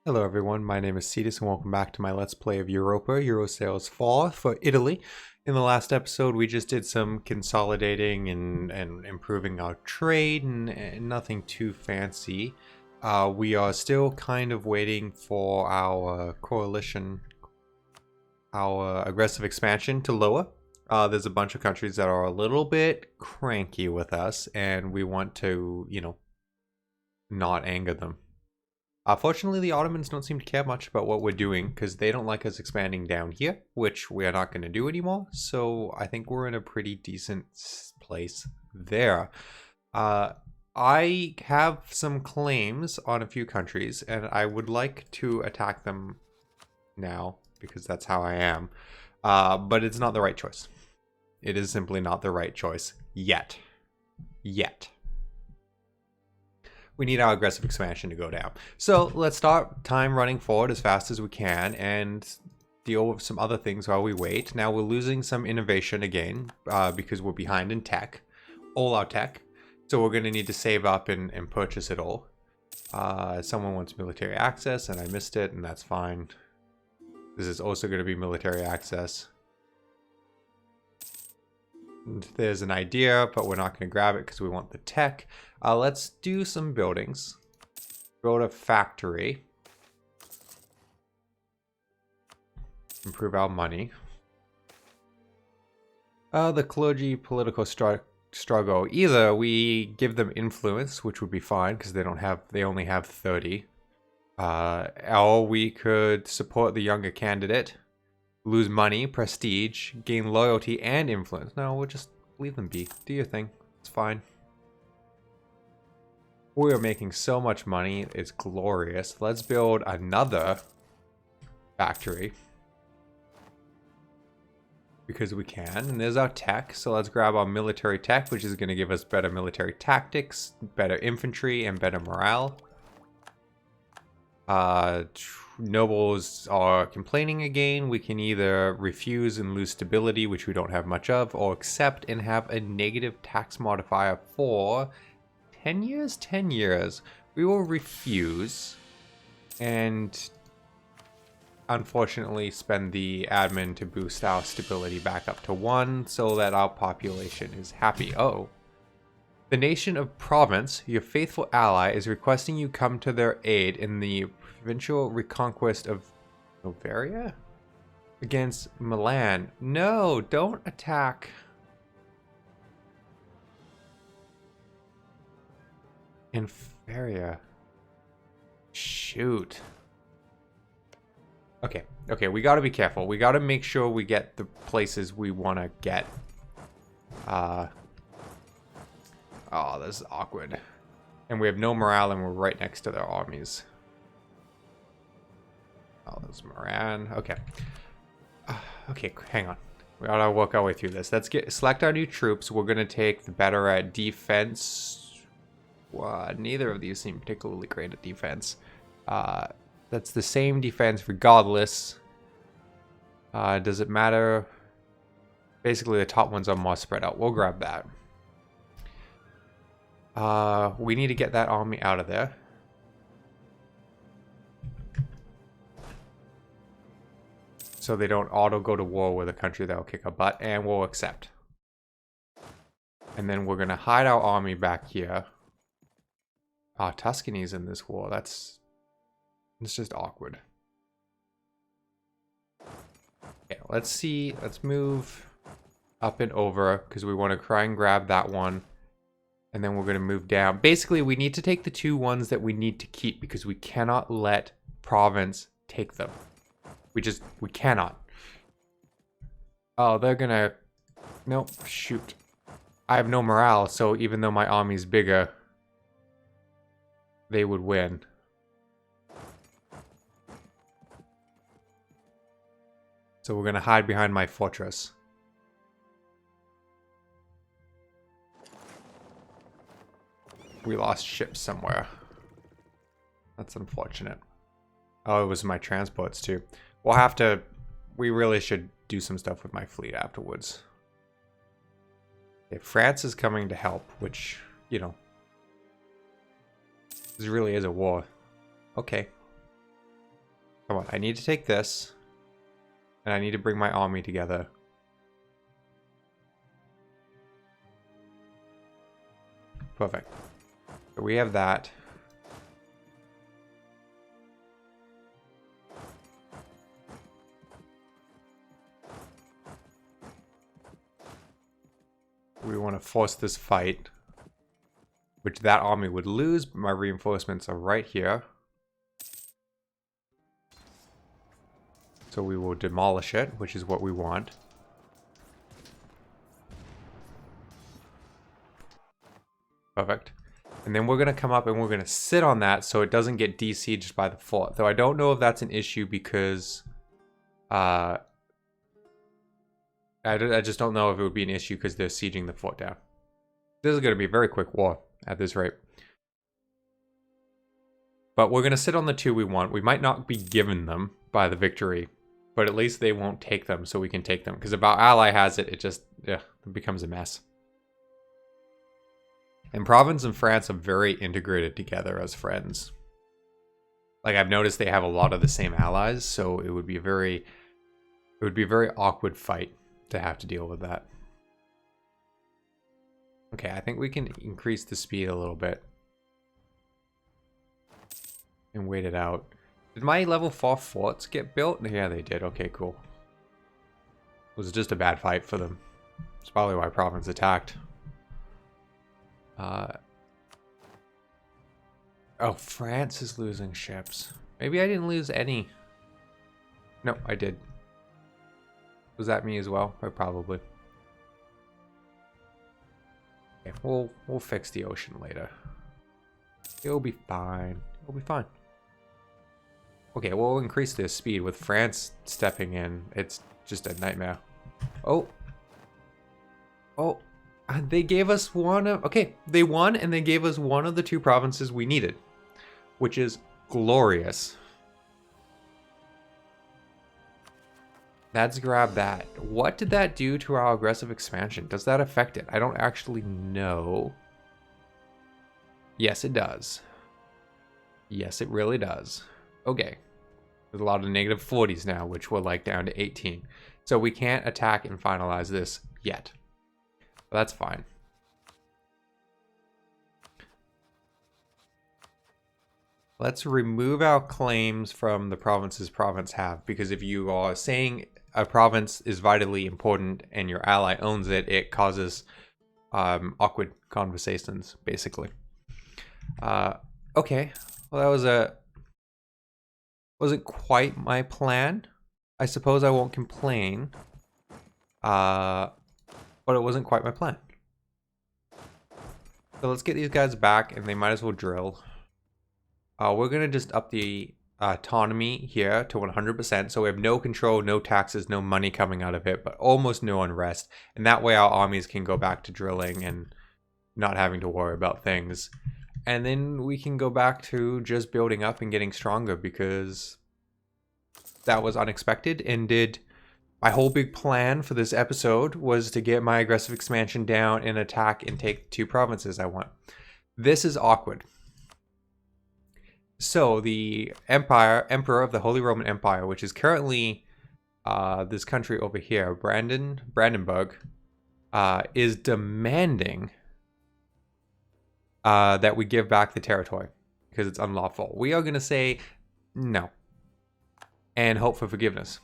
Hello everyone, my name is Cetus and welcome back to my Let's Play of Europa, Eurosales 4 for Italy. In the last episode we just did some consolidating and improving our trade and nothing too fancy. We are still kind of waiting for our coalition, our aggressive expansion to lower. There's a bunch of countries that are a little bit cranky with us and we want to, not anger them. Fortunately, the Ottomans don't seem to care much about what we're doing because they don't like us expanding down here, which we are not going to do anymore. So I think we're in a pretty decent place there. I have some claims on a few countries, and I would like to attack them now because that's how I am. But it's not the right choice. It is simply not the right choice yet. We need our aggressive expansion to go down. So let's start time running forward as fast as we can and deal with some other things while we wait. Now we're losing some innovation again because we're behind in tech, all our tech. So we're going to need to save up and purchase it all. Someone wants military access and I missed it, and that's fine. This is also going to be military access. And there's an idea, but we're not going to grab it because we want the tech. Let's do some buildings. Build a factory. Improve our money. The clergy political struggle. Either we give them influence, which would be fine because they only have 30. Or we could support the younger candidate. Lose money, prestige, gain loyalty and influence. No, we'll just leave them be. Do your thing. It's fine. We are making so much money. It's glorious. Let's build another factory. Because we can. And there's our tech. So let's grab our military tech, which is going to give us better military tactics, better infantry, and better morale. Nobles are complaining again. We can either refuse and lose stability, which we don't have much of, or accept and have a negative tax modifier for 10 years? 10 years. We will refuse and unfortunately spend the admin to boost our stability back up to 1 so that our population is happy. Oh. The nation of Provence, your faithful ally, is requesting you come to their aid in the provincial reconquest of Novaria against Milan. No, don't attack. Inferia. Shoot. Okay, we gotta be careful. We gotta make sure we get the places we want to get. Oh, this is awkward. And we have no morale and we're right next to their armies. Oh, there's Moran. Okay. Okay, hang on. We gotta work our way through this. Let's select our new troops. We're gonna take the better at defense. Neither of these seem particularly great at defense. That's the same defense regardless. Does it matter? Basically, the top ones are more spread out. We'll grab that. We need to get that army out of there. So they don't auto go to war with a country that will kick our butt, and we'll accept. And then we're going to hide our army back here. Tuscany's in this war. It's just awkward. Okay, let's see. Let's move up and over because we want to try and grab that one. And then we're going to move down. Basically, we need to take the 2 ones that we need to keep because we cannot let Provence take them. We cannot. Oh, they're going to... Nope, shoot. I have no morale, so even though my army's bigger, they would win. So we're going to hide behind my fortress. We lost ships somewhere. That's unfortunate. Oh, it was my transports too. We'll have to... We really should do some stuff with my fleet afterwards. Okay, France is coming to help, which, this really is a war. Okay. what? I need to take this. And I need to bring my army together. Perfect. So we have that. We want to force this fight, which that army would lose, but my reinforcements are right here. So we will demolish it, which is what we want. Perfect. And then we're going to come up and we're going to sit on that so it doesn't get desieged by the fort. Though I don't know if that's an issue because... I just don't know if it would be an issue because they're sieging the fort down. This is going to be a very quick war at this rate. But we're going to sit on the 2 we want. We might not be given them by the victory, but at least they won't take them so we can take them. Because if our ally has it, it becomes a mess. And Provence and France are very integrated together as friends. Like, I've noticed they have a lot of the same allies, so it would be a very awkward fight to have to deal with that. Okay, I think we can increase the speed a little bit. And wait it out. Did my level 4 forts get built? Yeah, they did. Okay, cool. It was just a bad fight for them. It's probably why Provence attacked. Oh, France is losing ships. Maybe I didn't lose any. No, I did. Was that me as well? Or probably. Okay, we'll fix the ocean later. It'll be fine. It'll be fine. Okay, we'll increase the speed with France stepping in. It's just a nightmare. Oh. Oh. They gave us one of... Okay, they won and they gave us one of the 2 provinces we needed. Which is glorious. Let's grab that. What did that do to our aggressive expansion? Does that affect it? I don't actually know. Yes, it does. Yes, it really does. Okay. There's a lot of negative 40s now, which we're like down to 18. So we can't attack and finalize this yet. But that's fine. Let's remove our claims from the provinces province have, because if you are saying a province is vitally important and your ally owns it, it causes awkward conversations, basically. Okay, well that wasn't quite my plan. I suppose I won't complain, but it wasn't quite my plan. So let's get these guys back, and they might as well drill. We're going to just up the autonomy here to 100%. So we have no control, no taxes, no money coming out of it, but almost no unrest. And that way our armies can go back to drilling and not having to worry about things. And then we can go back to just building up and getting stronger, because that was unexpected. And my whole big plan for this episode was to get my aggressive expansion down and attack and take the 2 provinces I want. This is awkward. So the Emperor of the Holy Roman Empire, which is currently this country over here, Brandenburg, is demanding that we give back the territory because it's unlawful. We are going to say no and hope for forgiveness.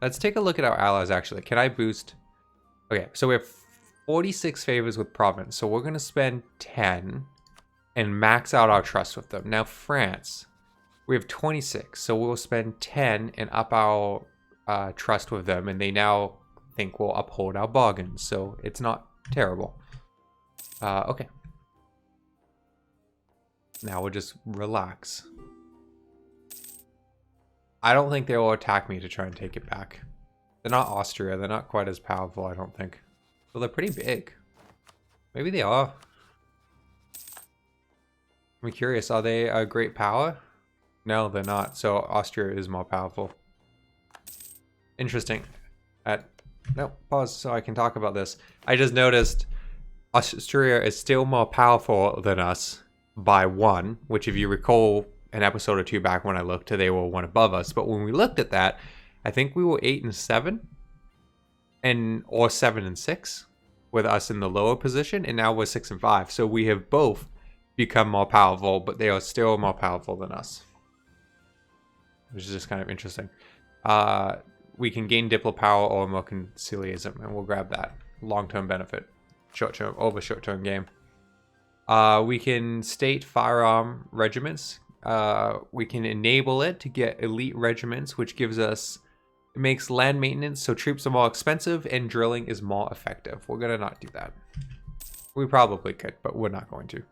Let's take a look at our allies, actually. Can I boost? Okay, so we have 46 favors with Provence, so we're going to spend 10 and max out our trust with them. Now France, we have 26, so we'll spend 10 and up our trust with them, and they now think we'll uphold our bargains, so it's not terrible. Okay. Now we'll just relax. I don't think they will attack me to try and take it back. They're not Austria, they're not quite as powerful, I don't think. Well, they're pretty big. Maybe they are. I'm curious, are they a great power? No, they're not. So Austria is more powerful. Interesting. No, pause so I can talk about this. I just noticed Austria is still more powerful than us by 1, which if you recall an episode or two back when I looked, they were one above us. But when we looked at that, I think we were 8 and 7, or 7 and 6, with us in the lower position, and now we're 6 and 5. So we have both become more powerful, but they are still more powerful than us, which is just kind of interesting. We can gain Diplo power or more conciliism, and we'll grab that. Long-term benefit, short-term game. We can state firearm regiments. We can enable it to get elite regiments, which gives us, it makes land maintenance so troops are more expensive and drilling is more effective. We're gonna not do that. We probably could, but we're not going to.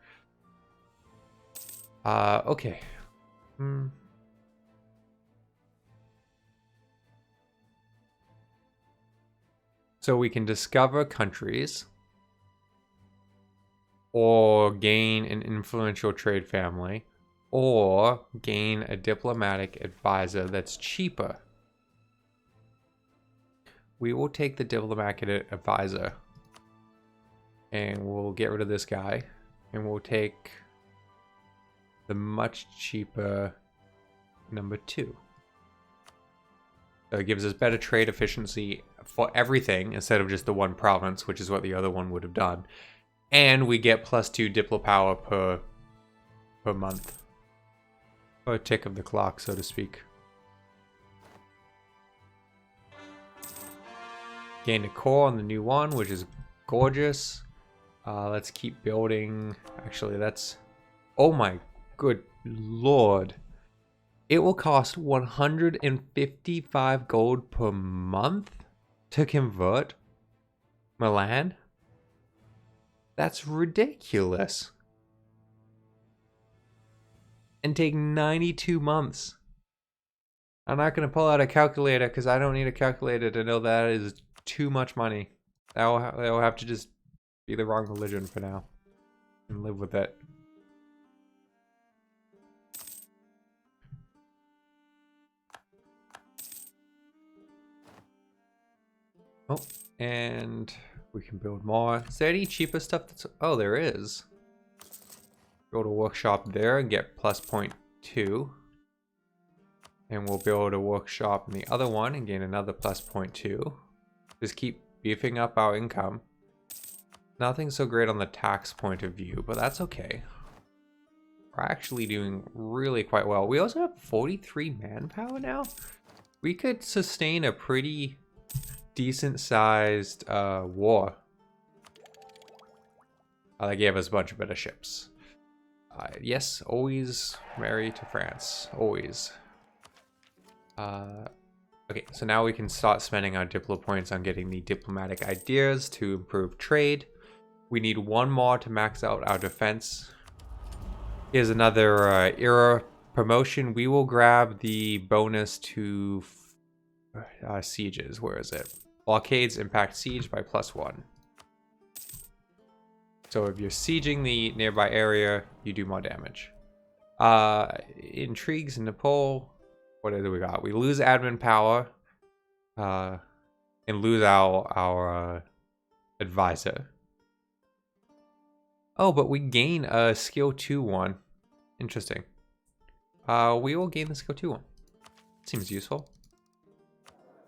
Okay. So we can discover countries or gain an influential trade family or gain a diplomatic advisor that's cheaper. We will take the diplomatic advisor and we'll get rid of this guy and we'll take the much cheaper number 2. So it gives us better trade efficiency for everything instead of just the one province, which is what the other one would have done. And we get +2 Diplo power per month. Or a tick of the clock, so to speak. Gained a core on the new one, which is gorgeous. Let's keep building. Actually, that's... Oh my good lord. It will cost 155 gold per month to convert Milan? That's ridiculous. And take 92 months. I'm not going to pull out a calculator because I don't need a calculator to know that is too much money. That will have to just be the wrong religion for now and live with it. Oh, and we can build more. Is there any cheaper stuff that's... Oh, there is. Build a workshop there and get +0.2. And we'll build a workshop in the other one and gain another +0.2. Just keep beefing up our income. Nothing so great on the tax point of view, but that's okay. We're actually doing really quite well. We also have 43 manpower now. We could sustain a pretty decent sized war. That gave us a bunch of better ships. Yes, always married to France. Always. Okay, so now we can start spending our Diplo points on getting the diplomatic ideas to improve trade. We need one more to max out our defense. Here's another era promotion. We will grab the bonus to sieges. Where is it? Blockades impact siege by +1. So if you're sieging the nearby area, you do more damage. Intrigues in Naples. What do we got? We lose admin power and lose our advisor. Oh, but we gain a skill 2 one. Interesting. We will gain the skill 2 one. Seems useful.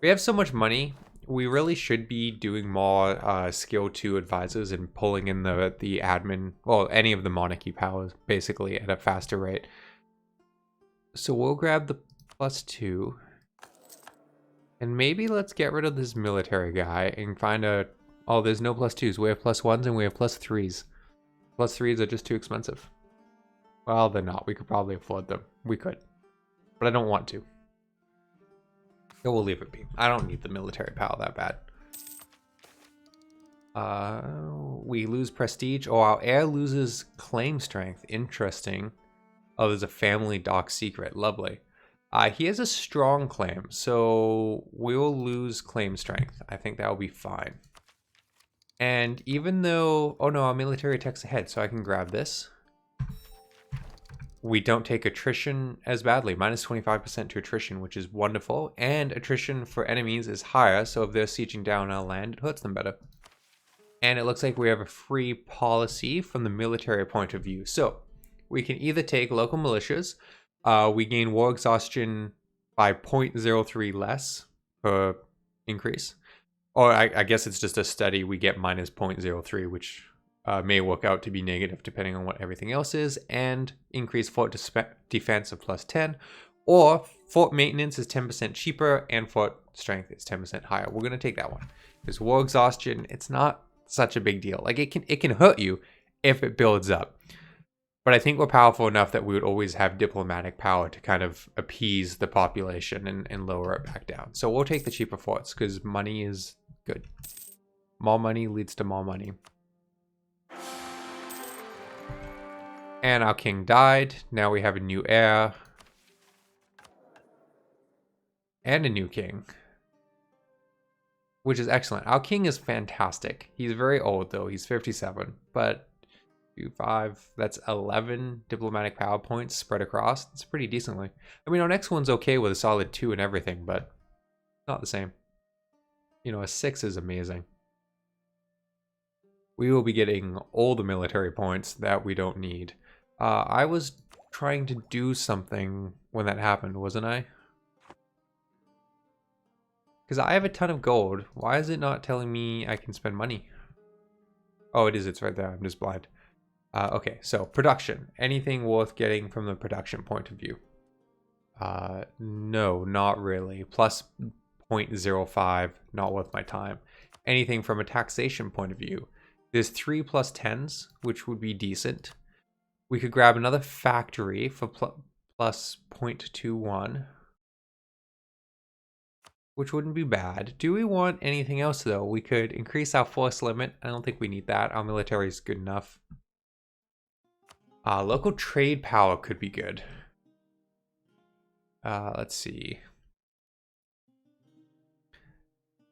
We have so much money. We really should be doing more skill 2 advisors and pulling in the admin, well, any of the monarchy powers basically at a faster rate. So we'll grab the +2. And maybe let's get rid of this military guy and find a... Oh, there's no +2s. We have +1s and we have +3s. +3s are just too expensive. Well, they're not. We could probably afford them. We could. But I don't want to. So we'll leave it be. I don't need the military power that bad. We lose prestige. Oh, our heir loses claim strength. Interesting. Oh, there's a family doc secret. Lovely. He has a strong claim, so we'll lose claim strength. I think that will be fine. And even though... Oh no, our military attacks ahead, so I can grab this. We don't take attrition as badly. -25% to attrition, which is wonderful. And attrition for enemies is higher, so if they're sieging down our land, it hurts them better. And it looks like we have a free policy from the military point of view. So we can either take local militias, We gain war exhaustion by 0.03 less per increase. Or I guess it's just a study. We get minus 0.03, which may work out to be negative depending on what everything else is. And increase fort defense of plus 10. Or fort maintenance is 10% cheaper and fort strength is 10% higher. We're going to take that one. Because war exhaustion, it's not such a big deal. Like it can hurt you if it builds up. But I think we're powerful enough that we would always have diplomatic power to kind of appease the population and lower it back down. So we'll take the cheaper forts because money is good. More money leads to more money. And our king died. Now we have a new heir. And a new king. Which is excellent. Our king is fantastic. He's very old though. He's 57. But 5, that's 11 diplomatic power points spread across. It's pretty decently. I mean, our next one's okay with a solid 2 and everything, but not the same. You know, a 6 is amazing. We will be getting all the military points that we don't need. I was trying to do something when that happened, wasn't I? Because I have a ton of gold. Why is it not telling me I can spend money? Oh, it is. It's right there. I'm just blind. Okay, so production. Anything worth getting from the production point of view? No, not really. Plus 0.05, not worth my time. Anything from a taxation point of view? There's 3 plus 10s, which would be decent. We could grab another factory for plus 0.21, which wouldn't be bad. Do we want anything else, though? We could increase our force limit. I don't think we need that. Our military is good enough. Local trade power could be good. Let's see.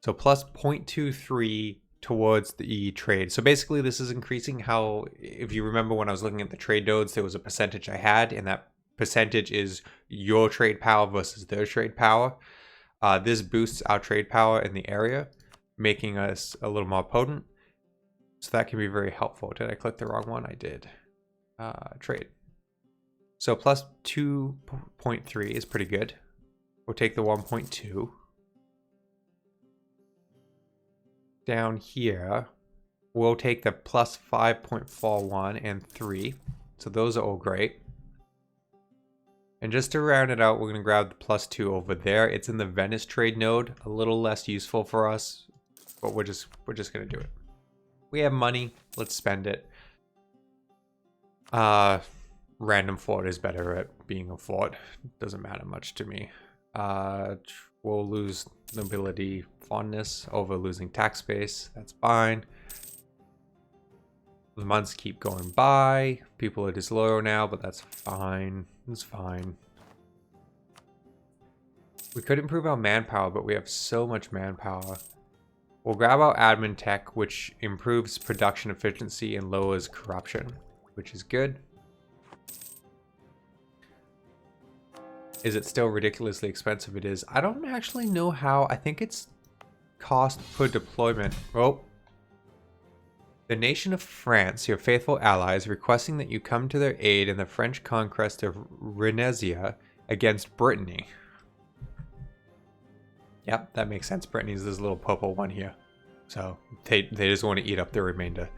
So plus 0.23 towards the trade. So basically this is increasing how, if you remember when I was looking at the trade nodes, there was a percentage I had, and that percentage is your trade power versus their trade power. This boosts our trade power in the area, making us a little more potent. So that can be very helpful. Did I click the wrong one? I did. Trade. So plus 2.3 is pretty good. We'll take the 1.2. Down here, we'll take the plus 5.41 and 3. So those are all great. And just to round it out, we're going to grab the plus 2 over there. It's in the Venice trade node, a little less useful for us, but we're just going to do it. We have money, let's spend it. Random fort is better at being a fort. Doesn't matter much to me. We'll lose nobility fondness over losing tax base. That's fine. The months keep going by. People are disloyal now, but that's fine. It's fine. We could improve our manpower, but we have so much manpower. We'll grab our admin tech, which improves production efficiency and lowers corruption, which is good. Is it still ridiculously expensive? It is. I don't actually know how. I think it's cost per deployment. Oh. The nation of France, your faithful allies, requesting that you come to their aid in the French conquest of Renesia against Brittany. Yep, that makes sense. Brittany's this little purple one here. So they just want to eat up the remainder.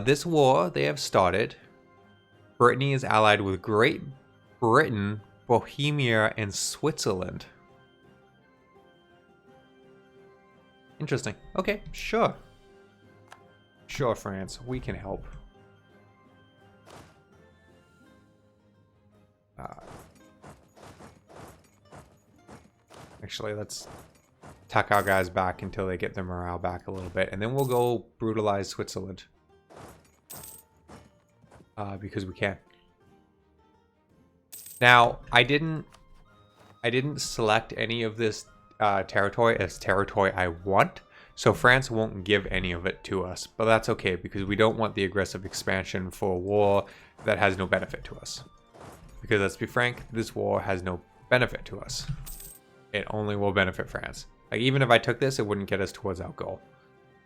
This war they have started. Brittany is allied with Great Britain, Bohemia, and Switzerland. Interesting. Okay, sure. Sure, France, we can help. Actually, let's tuck our guys back until they get their morale back a little bit, and then we'll go brutalize Switzerland. Because we can. Now, I didn't select any of this territory as territory I want, so France won't give any of it to us, but that's okay because we don't want the aggressive expansion for a war that has no benefit to us. Because let's be frank, this war has no benefit to us. It only will benefit France. Like, even if I took this, it wouldn't get us towards our goal.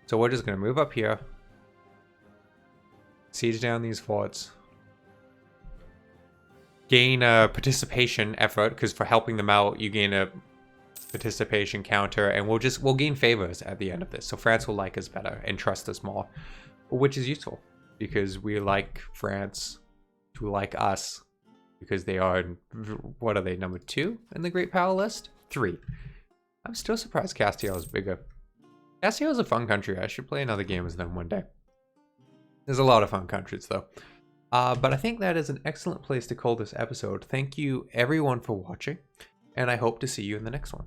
So we're just going to move up here, siege down these forts. gain a participation effort, because for helping them out, you gain a participation counter, and we'll gain favors at the end of this. So France will like us better and trust us more, which is useful because we like France to like us because they are, what are they, number 2 in the Great Power list? 3. I'm still surprised Castile is bigger. Castile is a fun country. I should play another game with them one day. There's a lot of fun countries though. But I think that is an excellent place to call this episode. Thank you everyone for watching, and I hope to see you in the next one.